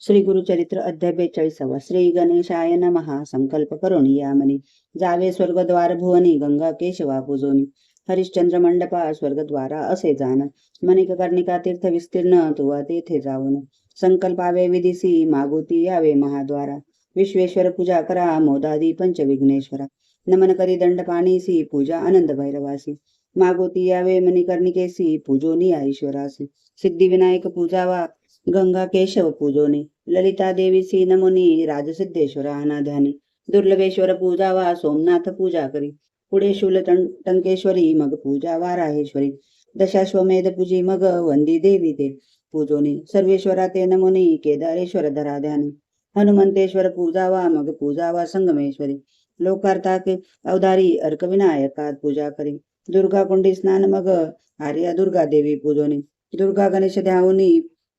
श्री गुरुचरित्र अध्याय 42. श्री गणेशाय नमः. संकल्प करोनी यामनी जावे स्वर्गद्वार भुवनी गंगा केशवा पूजोनी हरिश्चंद्र मंडपा स्वर्गद्वारा असे जाण मणिक कर्णिका तीर्थ विस्तीर्ण तुवा तेथे जाऊन संकल्पावे विधिसी मागोती यावे महाद्वारा विश्वेश्वर पूजा करा मोदादी पंचविघ्नेश्वरा नमन करी दंड पाणीसी पूजा आनंद भैरवासी मागोती यावे मणिकर्णिकेसी पूजोनी ईश्वरासी सिद्धिविनायक पूजावा गंगा केशव पूजोनी ललिता देवीसी नमुनी राजसिद्धेश्वर अनाध्यानी दुर्लभेश्वर पूजावा सोमनाथ पूजा करी पुढे शूल टंकेश्वरी मग पूजा वाराहेश्वरी दशाश्वमेध पूजी मग वंदी देवी ते पूजोनी सर्वेश्वरा ते नमुनी केदारेश्वर धराध्यानी हनुमंतेश्वर पूजावा मग पूजावा संगमेश्वरी लोकार्ता के अवधारी अर्कविनायकात पूजा करी दुर्गा कुंडी स्नान मग आर्या दुर्गा देवी पूजोनी दुर्गा गणेश ध्यावनी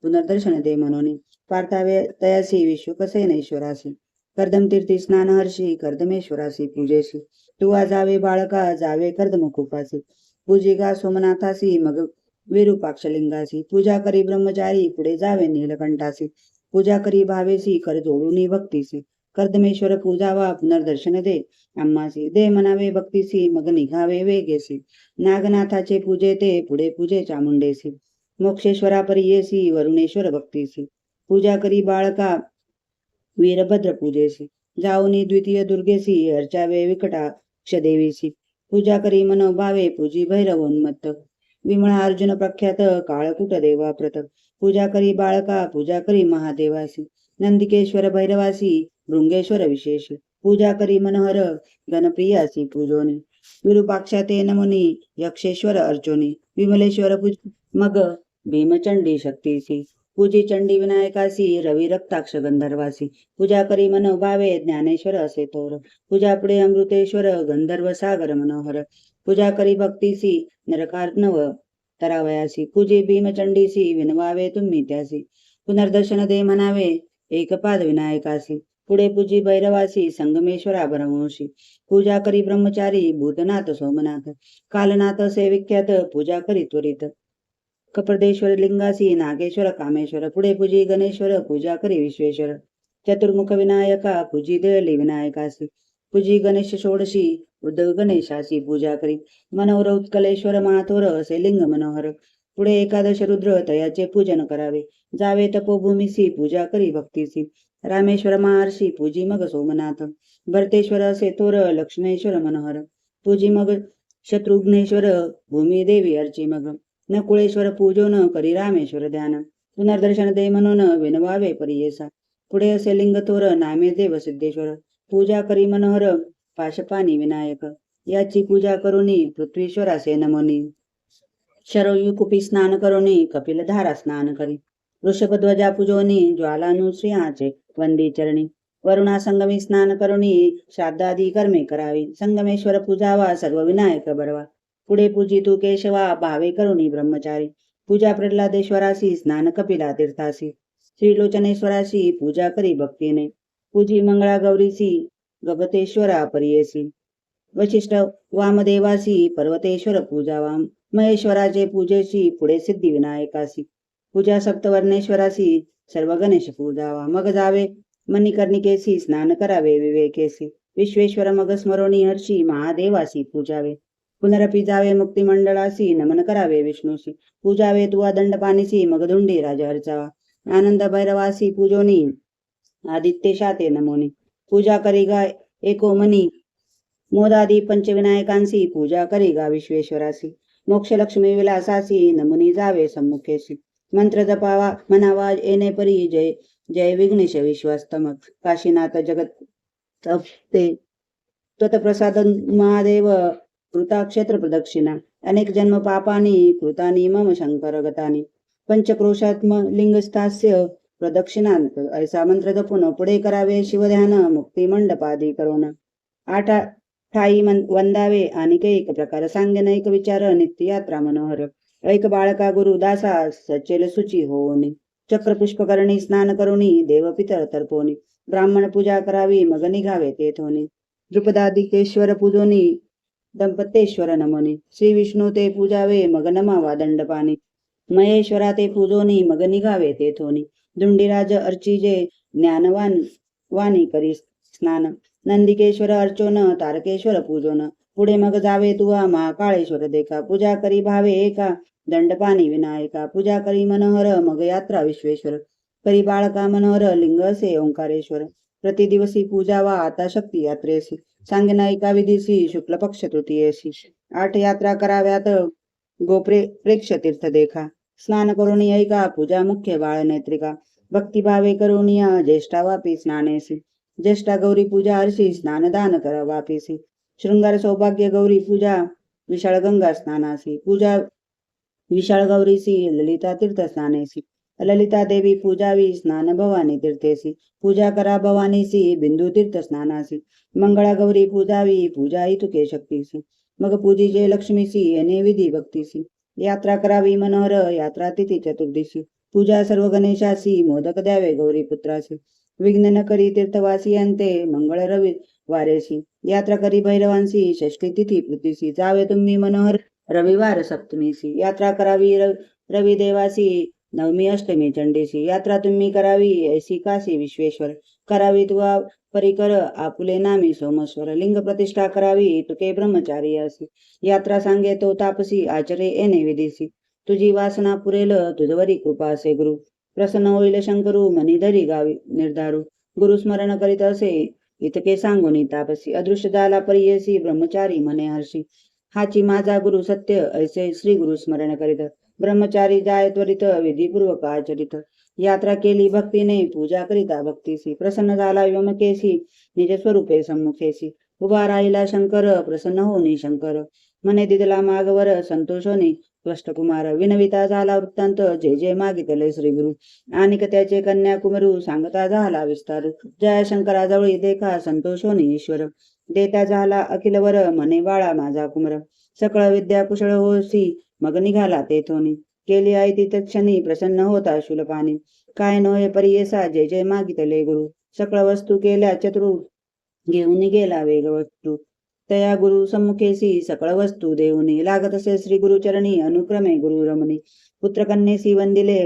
पुनर्दर्शन दे मनोनी पार्थावे तयासी विश्वकसेनेश्वरासी कर्दमतीर्थी स्नान हर्षी कर्दमेश्वरासी पूजेशी तुवा जावे बाळका जावे कर्दमकुपासी पूजिगा सोमनाथासी मग विरूपाक्षलिंगासी पूजा करी ब्रह्मचारी पुढे जावे नीलकंठासी पूजा करी भावेसी कर जोडूनी भक्तीसी कर्दमेश्वर पूजावा पुनर्दर्शन दे आम्हासी दे म्हणावे भक्तीसी मग निघावे वेगेसी नागनाथाचे पूजे ते पुढे पूजे चामुंडेसी मोक्षेश्वरा येसी वरुणेश्वर भक्तीसी पूजा करी बाळका वीरभद्र पूजेसी जाऊनी द्वितीय दुर्गेसी अर्चावे विकटाक्ष देवीसी पूजा करी मनोभावे पूजी भैरवोन्मत्त विमळा अर्जुन प्रख्यात काळकूट देवाप्रत पूजा करी बाळका पूजा करी महादेवासी नंदिकेश्वर भैरवासी भृंगेश्वर विशेष पूजा करी मनोहर गणप्रियासी पूजोनी विरूपाक्षा ते नमुनी यक्षेश्वर अर्चोनी विमलेश्वर मग भीमचंडी शक्तीसी पूजी चंडी विनायकासी रवी रक्ताक्ष गंधर्वासी पूजा करी मनोभावे ज्ञानेश्वर असे थोर पूजा पुढे अमृतेश्वर गंधर्व सागर मनोहर पूजा करी भक्तीसी नरकार्णव तरावयासी पूजी भीमचंडीसी विनवावे तुम्ही त्यासी पुनर्दर्शन दे म्हणावे एकपाद विनायकासी पुढे पूजी भैरवासी संगमेश्वरा ब्रह्मोशी पूजा करी ब्रह्मचारी भूतनाथ सोमनाथ कालनाथ असे विख्यात पूजा करी त्वरित कप्रदेश्वर लिंगासी नागेश्वर कामेश्वर पुढे पूजी गणेश्वर पूजा करी विश्वेश्वर चतुर्मुख विनायका पूजी दयली विनायकासी पूजी गणेश षोडशी उद्धव गणेशासी पूजा करी मनोहर उत्कलेश्वर माथोर असे लिंग मनोहर पुढे एकादश रुद्र तयाचे पूजन करावे जावे तपोभूमीसी पूजा करी भक्तीसी रामेश्वर महर्षी पूजी मग सोमनाथ भरतेश्वर असे थोर लक्ष्मेश्वर मनोहर पूजी मग शत्रुघ्नेश्वर भूमी देवी अर्ची मग नकुळेश्वर पूजोन करी रामेश्वर ध्यान पुनर्दर्शन दे म्हणून विनवावे परियेसा पुढे असे लिंग थोर नामे देव सिद्धेश्वर पूजा करी मनोहर पाशपानी विनायक याची पूजा करुनी पृथ्वीश्वरासे नमोनी शरयुकुपी स्नान करुनी कपिल धारा स्नान करी वृषभध्वजा पूजोनी ज्वालानुश्रियाचे वंदी चरणी वरुणा संगमी स्नान करुनी श्राद्धादी कर्मे करावी संगमेश्वर पूजावा सर्व विनायक बरवा पुढे पूजी तू केशवा भावे करुणी ब्रह्मचारी पूजा प्रल्हादेश्वरासी स्नान कपिला तीर्थासी श्रीलोचनेश्वरासी पूजा करी भक्तीने पूजी मंगळा गौरीसी गभतेश्वरा परियेसी वशिष्ठ वामदेवासी पर्वतेश्वर पूजावा महेश्वराचे पूजेशी पुढे सिद्धी विनायकासी पूजा सप्तवर्णेश्वरासी सर्व गणेश पूजावा मग जावे मणिकर्णिकेसी स्नान करावे विवेकेसी विश्वेश्वर मग स्मरोणी हर्षी महादेवासी पूजावे पुनरपी जावे मुक्तिमंडळासी नमन करावे विष्णूसी पूजावे तुवा दंडपाणीसी मग धुंडी राजा हरचावा आनंद भैरवासी पूजोनी आदित्य शाते नमोनी पूजा करी गा एको मनी मोदादी पंचविनायकांसी पूजा करी गा विश्वेश्वरासी मोक्षलक्ष्मी विलासासी नमुनी जावे सम्मुखेसी मंत्र जपावा मनावा येणे परी जय जय विघ्नेश विश्वास्तमक काशीनाथ जगत ते त्वतप्रसाद महादेव कृता क्षेत्र प्रदक्षिणा अनेक जन्म पापानी कृतानी मम शंकर गतानी पंचक्रोशात्म लिंगस्थास्य प्रदक्षिणांत ऐसा मंत्र जपून पुढे करावे शिवध्यान मुक्ती मंडपादी करोना आठ ठाई वंदावे आणि एक प्रकार सांगेन एक विचार नित्य यात्रा मनोहर ऐक बाळका गुरु दासा सचेल सुची होनी चक्र पुष्पकरणी स्नान करुणी देव पितर तर्पोनी ब्राह्मण पूजा करावी मग निघावे तेथोनी द्रुपदादिकेश्वर पूजोनी दंपतेश्वर नमोनी श्री विष्णू ते पूजावे मग नमावा दंडपाणी महेश्वरा ते पूजोनी मग निघावे तेथोनी दुंडीराज अर्चिजे ज्ञानवान वाणी करी स्नान. नंदिकेश्वर अर्चोन तारकेश्वर पूजोन. पुढे मग जावे तुवा महाकाळेश्वर देखा. पूजा करी भावे एका दंडपाणी विनायका. पूजा करी मनोहर मग यात्रा विश्वेश्वर. करी बाळका मनोहर लिंग असे ओंकारेश्वर. प्रतिदिवसी पूजावा आता शक्ती यात्रेसी. सांगेन एका विधीसी शुक्ल पक्ष तृतीयेसी. 8 यात्रा कराव्यात प्रेक्ष तीर्थ देखा. स्नान करून ऐका पूजा मुख्य बाळ नेत्रिका. भक्तिभावे करुणिया ज्येष्ठा वापी स्नानेसी. ज्येष्ठा गौरी पूजा हर्षी स्नानदान करा वापीसी. शृंगार सौभाग्य गौरी पूजा विशाळ गंगा स्नानासी. पूजा विशाळ गौरीसी ललिता तीर्थ स्नानेसी. ललिता देवी पूजावी स्नान भवानी तीर्थेसी. पूजा करा भवानीसी बिंदू तीर्थ स्नानासी. मंगळा गौरी पूजावी पूजा इतुके शक्तीसी. मग पूजिजे लक्ष्मीसी येणे विधी भक्तीसी. यात्रा करावी मनोहर यात्रा तिथी चतुर्दशी. पूजा सर्व गणेशासी मोदक द्यावे गौरी पुत्रासी. विघ्न न करी तीर्थवासी अंते मंगळ रवी वारेसी. यात्रा करी भैरवांसी षष्ठी तिथी पृथ्वीसी. जावे तुम्ही मनोहर रविवार सप्तमीसी. यात्रा करावी रवी देवासी नवमी अष्टमी चंडीसी. यात्रा तुम्ही करावी ऐसी काशी विश्वेश्वर. करावी तुवा परिकर आपुले नामी सोमेश्वर. लिंग प्रतिष्ठा करावी तुके ब्रह्मचारी असी. यात्रा सांगे तो तापसी आचरे येणे विधीसी. तुझी वासना पुरेल तुझवरी कृपा असे गुरु. प्रसन्न होईल शंकरू मनी धरी गावी निर्धारू. गुरु स्मरण करीत असे इतके सांगून तापसी. अदृश्य झाला परियसी ब्रह्मचारी मने हर्षी. हाची माझा गुरु सत्य ऐसे श्री गुरु स्मरण करीत. ब्रह्मचारी जाय त्वरित विधीपूर्वक आचरित. यात्रा केली भक्तीने पूजा करिता भक्तीसी. प्रसन्न झाला व्योमकेशी निज स्वरूपे सम्मुखेसी. उभा राहिला शंकर प्रसन्न होनी शंकर. मने दिदला मागवर संतोष होनी कृष्णकुमार. विनविता झाला वृत्तांत जे जे मागितले श्री गुरु. आणि त्याचे कन्या कुमरू सांगता झाला विस्तार. जय शंकराजवळी देखा संतोष होनी ईश्वर. देता झाला अखिलवर मने बाळा माझा कुमर. सकळ विद्या कुशळ होसी मग निघाला तेथोनी. केली आई ती क्षणी प्रसन्न होता शूलपाणी. काय नोहे परियेसा जे जे मागितले गुरु. सकळ वस्तू केल्या चतुर घेऊन गेला वेग वस्तू. तया गुरु सम्मुखेसी सकळ वस्तू देऊनी. लागत असे श्री गुरुचरणी अनुक्रमे गुरु रमणी. पुत्रकन्येसी वंदिले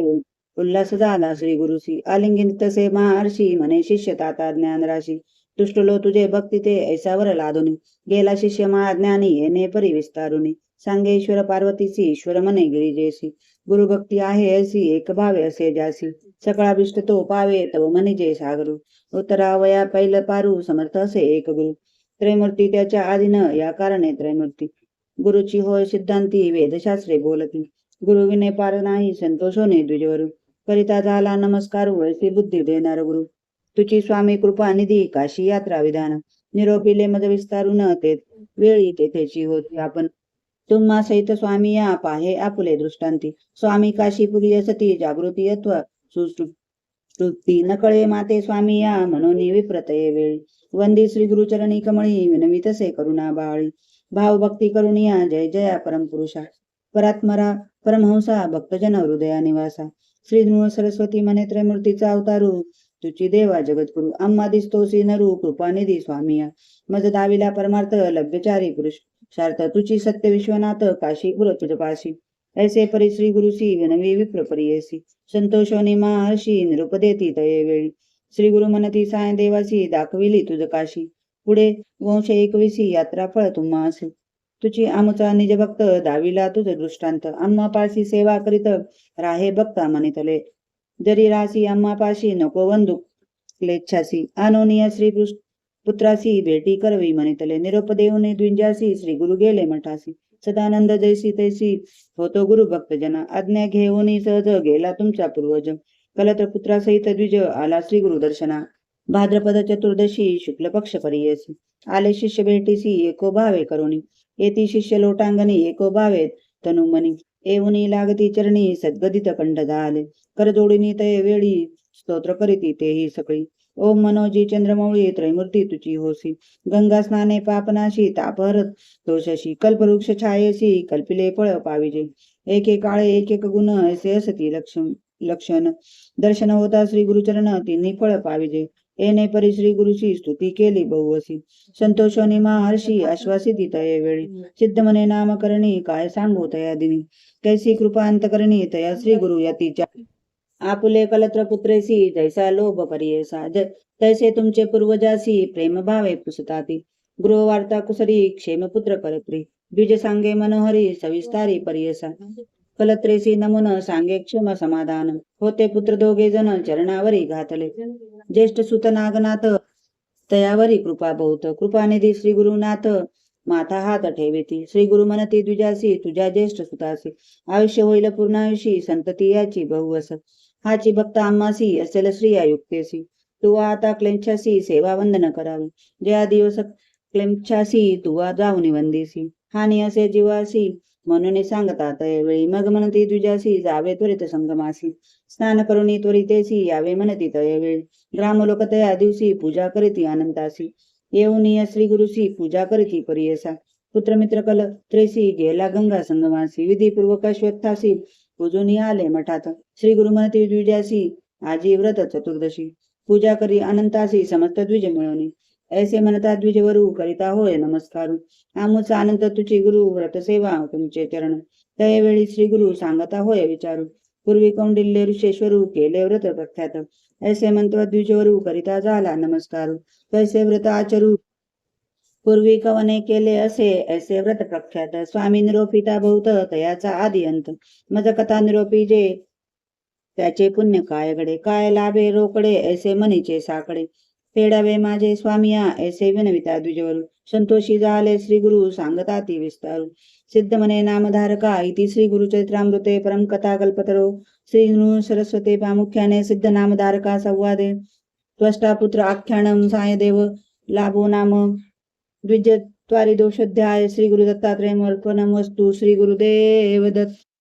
उल्हास झाला श्री गुरुसी. आलिंगिन तसे महर्षी म्हणे शिष्य ताता ज्ञान राशी. तुष्टलो तुझे भक्ती ते ऐसावर लादुनी. गेला शिष्य महाज्ञानी येणे परी विस्तारुनी. सांगे ईश्वर पार्वतीसी ईश्वर मने गिरिजेसी. गुरुभक्ती आहे ऐसी एक भावे असे जासी. सकळाभिष्ट तो पावे तव मनिजे सागरू. उत्तरावया पैल पारू समर्थ असे एक गुरु. त्रैमूर्ती त्याच्या आधीन या कारणे त्रैमूर्ती. गुरुची होय सिद्धांती वेदशास्त्रे बोलती. गुरु विने पार नाही संतोषोने द्विजवरू. करिता झाला नमस्कारू ऐसी बुद्धी देणार गुरु. तुझी स्वामी कृपा निधी काशी यात्रा विधान. निरोपिले मज विस्तारून ते वेळी तेथेची होती आपण. तुम्हा सहित स्वामी या पाहे आपुले दृष्टांती. स्वामी काशीपुरी सती जागृती अथवा सुस्तुती. नकळे माते स्वामी या म्हणून विप्रतये वेळी. वंदी श्री गुरुचरणी कमळी विनवी तसे करुणा बाळी. भाव भक्ती करुणिया जय जया परमपुरुषा. परात्मरा परमहंसा भक्तजन हृदया निवासा. श्री नृ सरस्वती मने त्रैमूर्तीचा अवतारू. तुची देवा जगद्गुरु. आम्हा दिसतोसी नरू कृपानिधी स्वामिया. मज दाविला परमार्थ लभ्यचारी पुरुष. शार्थ तुची सत्य विश्वनाथ काशीपुर तुझपाशी. ऐसे परी श्री गुरुसी विनवी विप्र परियेसी. संतोषोनी महर्षी निरूप देती तये वेळी. श्री गुरु मनती साय देवासी दाखविली तुझ काशी. पुढे वंश 21 यात्रा फळ तुम्हा असे. तुझी आमुचा निज भक्त दाविला तुझ दृष्टांत. आम्हा पाशी सेवा करीत राहे भक्ता मनितले. जरी रासी आम्हा पाशी नको वंदू क्लेच्छासी. अनोनिया श्री पुत्रासी भेटी करवी मनितले. निरोप देऊने द्विजासी श्री गुरु गेले मठासी. सदानंद जैसी तैसी होतो गुरु भक्त जना. आज्ञा घेऊन सहज गेला तुमचा पूर्वज. कलत पुत्रासहित द्विज आला श्री गुरु दर्शना. भाद्रपद चतुर्दशी शुक्ल पक्ष परियसी. आले शिष्य भेटीसी एको भावे करुणी. येती शिष्य लोटांगणी एको भावे तनुमनी. येऊनी लागती चरणी सद्गदित कंठ झाले. करजोडीनी तये वेळी स्तोत्र करीती तेही सगळी. ओम मनोजी चंद्रमौळी त्रैमूर्ती तुची होसी. गंगा स्नाने पापनाशी तापहरत दोषशी. कल्पवृक्ष छायेसी कल्पिले फळ पाविजे. एक एक काळे एक एक गुण ऐसे असती लक्षण. दर्शन होता श्री गुरुचरण तिन्ही फळ पाविजे. येणे परी श्री गुरुची स्तुती केली बहुवसी. संतोषोनी महर्षी आश्वासिती तये वेळी. सिद्ध मने नामकरणी काय सांगू तया दिनी. कैसी कृपा अंतकरणी तया श्री गुरु यतीच्या. आपुले कलत्र पुत्रेसी जैसा लोभ परियेसा तैसे तुमचे पूर्वजासी प्रेम भावे पुसताती गृहवार्ता कुसरी क्षेमपुत्र कलत्री द्विज सांगे मनोहरी सविस्तारी परियेसा कलत्रेसी नमुन सांगे क्षम समाधान होते पुत्र दोघे जण चरणावरी घातले ज्येष्ठ सुत नागनाथ तयावरी कृपा बहुत कृपानिधी श्री गुरुनाथ माथा हात ठेवेती श्री गुरु म्हणती द्विजासी तुझ्या ज्येष्ठ सुतासी आयुष्य होईल पूर्णायुषी संतती याची बहुवस हाची भक्त आम्हासी असेल स्त्रिया युक्तेसी तू आता क्लेंछासी सेवा वंदन करावी ज्या दिवस क्लेंछासी तुवा जाऊन वंदेसी हानी असे जीवासी म्हणून सांगतात वेळी मग म्हणती द्विजासी जावे त्वरित संगमासी स्नान करुणी त्वरितेसी यावे म्हणती तयवेळी ग्रामलोक तया दिवशी पूजा करीती अनंतासी येऊन श्री गुरुसी पूजा करीती परियसा पुत्रमित्र कल त्रेसी गेला गंगा संगमासी विधीपूर्वक श्वेतासी पूजून आले मठात श्री गुरु म्हणती द्विजासी आजी व्रत चतुर्दशी पूजा करी अनंतासी समस्त द्विज मिळवणी ऐसे म्हणता द्विजवरू करिता होय नमस्कारू आमुचा अनंत तुझी गुरु व्रत सेवा तुमचे चरण त्यावेळी श्री गुरु सांगता होय विचारू पूर्वी कौंडिल्य ऋषेश्वरू केले व्रत प्रख्यात ऐसे मंत्र द्विजवरू करिता झाला नमस्कारू तैसे व्रत आचरू पूर्वी कवने केले असे ऐसे व्रत प्रख्यात स्वामी निरोपिता बहुत तयाचा आदी अंत मज कथा निरोपी जे त्याचे पुण्य काय घडे काय लाभे रोकडे ऐसे मनीचे साकडे फेडावे माझे स्वामिया ऐसे विनविता द्विजवरू संतोषी झाले श्री गुरु सांगता ती विस्तारू सिद्ध मने नामधारका इति श्री गुरुचरित्रामृते परम कथा कल्पतरो श्री सरस्वते प्रामुख्याने सिद्ध नामधारका संवादे त्वष्टा पुत्र आख्यानम सायदेव लाभो नाम द्विजत्वारि दोषोध्याय श्री गुरु दत्तात्रेय अर्पणमस्तु श्री गुरुदेव दत्त।